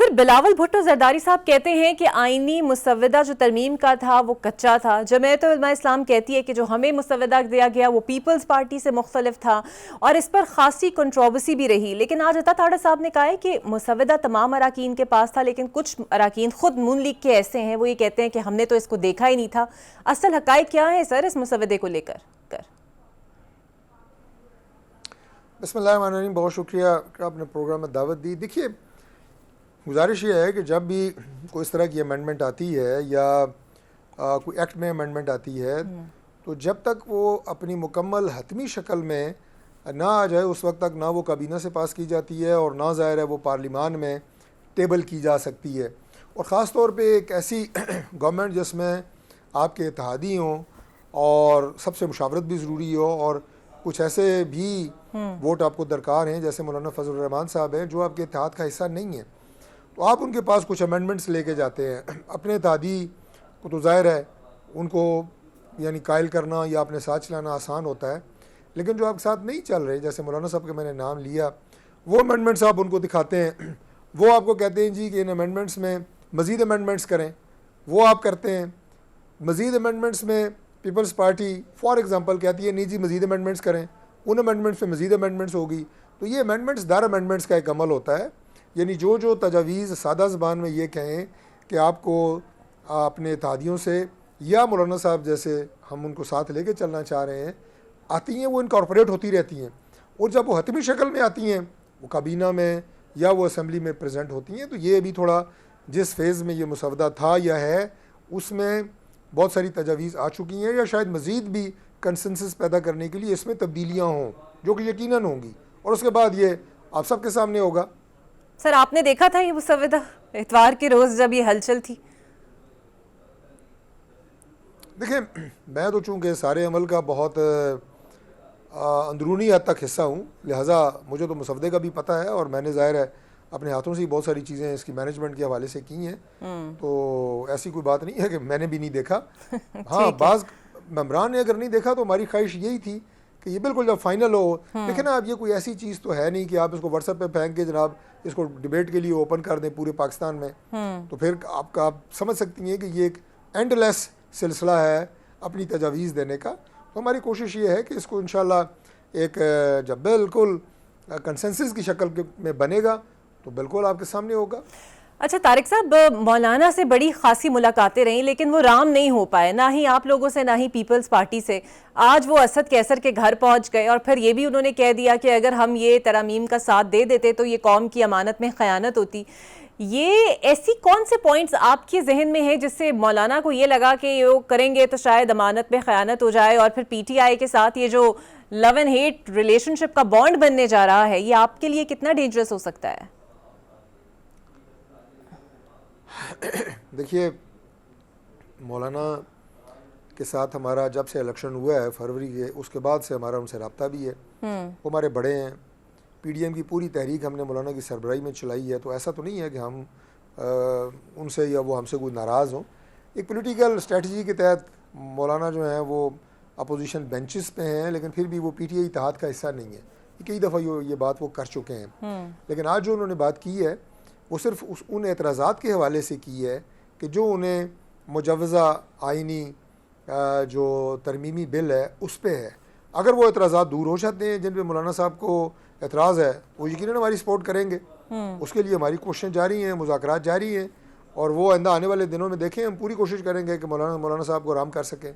Sir, Bilawal Bhutto Zardari साहब कहते हैं कि आईनी मुसव्वदा जो तरमीम का था वो कच्चा था। जमायत उलमा इस्लाम कहती है कि जो हमें मुसव्वदा दिया गया वो पीपल्स पार्टी से मुख्तलिफ था और इस पर खासी कंट्रोवर्सी भी रही। लेकिन आज अता ताड़ा साहब ने कहा है कि मुसव्वदा तमाम अराकीन के पास था, लेकिन कुछ अराकीन खुद नून लीग के ऐसे हैं, वो ये कहते हैं कि हमने तो इसको देखा ही नहीं था। असल हकायक क्या है सर इस मुसव्वदे को लेकर? बिस्मिल्लाहिर्रहमानिर्रहीम, बहुत शुक्रिया कि आपने प्रोग्राम में दावत दी। देखिए, गुजारिश ये है कि जब भी कोई इस तरह की अमेंडमेंट आती है या कोई एक्ट में अमेंडमेंट आती है, तो जब तक वो अपनी मुकम्मल हतमी शक्ल में ना आ जाए उस वक्त तक ना वो काबीना से पास की जाती है और ना ज़ाहिर है वो पार्लिमान में टेबल की जा सकती है। और ख़ास तौर पे एक ऐसी गवर्नमेंट जिसमें आपके इत्तेहादी हों और सबसे मुशावरत भी ज़रूरी हो और कुछ ऐसे भी वोट आपको दरकार हैं जैसे मौलाना फजल रहमान साहब हैं जो आपके इत्तेहाद का हिस्सा नहीं है, तो आप उनके पास कुछ अमेंडमेंट्स लेके जाते हैं। अपने इत्तेहादी को तो ज़ाहिर है उनको यानी कायल करना या अपने साथ चलाना आसान होता है, लेकिन जो आपके साथ नहीं चल रहे, जैसे मौलाना साहब के मैंने नाम लिया, वो अमेंडमेंट्स आप उनको दिखाते हैं, वो आपको कहते हैं जी कि इन अमेंडमेंट्स में मज़ीद अमेंडमेंट्स करें, वो आप करते हैं। मज़ीद अमेंडमेंट्स में पीपल्स पार्टी फॉर एग्ज़ाम्पल कहती है नहीं जी मज़ीद अमेंडमेंट्स करें, उन अमेंडमेंट्स में मज़ीद अमेंडमेंट्स होगी। तो ये अमेंडमेंट्स दर अमेंडमेंट्स का एक अमल होता है, यानी जो तजावीज़ सादा ज़बान में ये कहें कि आपको अपने इत्तेहादियों से या मौलाना साहब जैसे हम उनको साथ लेके चलना चाह रहे हैं आती हैं, वो इनकॉर्पोरेट होती रहती हैं और जब वो हतमी शक्ल में आती हैं वो काबीना में या वो असम्बली में प्रेजेंट होती हैं। तो ये अभी थोड़ा जिस फेज़ में ये मुसवदा था या है उसमें बहुत सारी तजावीज़ आ चुकी हैं या शायद मज़ीद भी कंसेंसस पैदा करने के लिए इसमें तब्दीलियाँ हों जो कि यकीनन होंगी और उसके बाद ये आप सबके सामने होगा। सर, आपने देखा था ये मुसव्वदा इतवार के रोज़ जब ये हलचल थी? देखिए, मैं तो चूँकि सारे अमल का बहुत अंदरूनी हद तक हिस्सा हूँ, लिहाजा मुझे तो मुसवदे का भी पता है और मैंने ज़ाहिर है अपने हाथों से ही बहुत सारी चीज़ें इसकी मैनेजमेंट के हवाले से की हैं। तो ऐसी कोई बात नहीं है कि मैंने भी नहीं देखा। हाँ, बाज़ मेम्बरान ने अगर नहीं देखा तो हमारी ख्वाहिश यही थी कि ये बिल्कुल जब फाइनल हो, लेकिन अब ये कोई ऐसी चीज़ तो है नहीं कि आप इसको व्हाट्सएप पे फेंक के जनाब इसको डिबेट के लिए ओपन कर दें पूरे पाकिस्तान में। तो फिर आप समझ सकती हैं कि ये एक एंडलेस सिलसिला है अपनी तजावीज़ देने का। तो हमारी कोशिश ये है कि इसको इंशाल्लाह एक जब बिल्कुल कंसेंसस की शक्ल में बनेगा तो बिल्कुल आपके सामने होगा। अच्छा तारिक साहब, मौलाना से बड़ी खासी मुलाकातें रहीं लेकिन वो राम नहीं हो पाए, ना ही आप लोगों से ना ही पीपल्स पार्टी से। आज वो असद कैसर के घर पहुंच गए और फिर ये भी उन्होंने कह दिया कि अगर हम ये तरमीम का साथ दे देते तो ये कौम की अमानत में ख़यानत होती। ये ऐसी कौन से पॉइंट्स आपके जहन में है जिससे मौलाना को ये लगा कि ये करेंगे तो शायद अमानत में ख़यानत हो जाए और फिर PTI के साथ ये जो लव एंड हेट रिलेशनशिप का बॉन्ड बनने जा रहा है ये आपके लिए कितना डेंजरस हो सकता है? देखिए, मौलाना के साथ हमारा जब से इलेक्शन हुआ है फरवरी के, उसके बाद से हमारा उनसे रब्ता भी है। वो हमारे बड़े हैं। PDM की पूरी तहरीक हमने मौलाना की सरबराही में चलाई है, तो ऐसा तो नहीं है कि हम उनसे या वो हमसे कोई नाराज़ हों। एक पॉलिटिकल स्ट्रेटजी के तहत मौलाना जो हैं वो अपोजिशन बेंचेस पे हैं, लेकिन फिर भी वो PTI इत्तेहाद का हिस्सा नहीं है। कई दफ़ा ये बात वो कर चुके हैं। लेकिन आज जो उन्होंने बात की है वो सिर्फ उन एतराज़ात के हवाले से की है कि जो उन्हें मुजव्वज़ा आइनी जो तरमीमी बिल है उस पर है। अगर वो एतराज़ात दूर हो जाते हैं जिन पे मौलाना साहब को एतराज़ है, वो यकीनन हमारी सपोर्ट करेंगे। उसके लिए हमारी कोशिशें जारी हैं, मुज़ाकरात जारी हैं और वो आइंदा आने वाले दिनों में देखें हम पूरी कोशिश करेंगे कि मौलाना साहब को आराम कर सकें।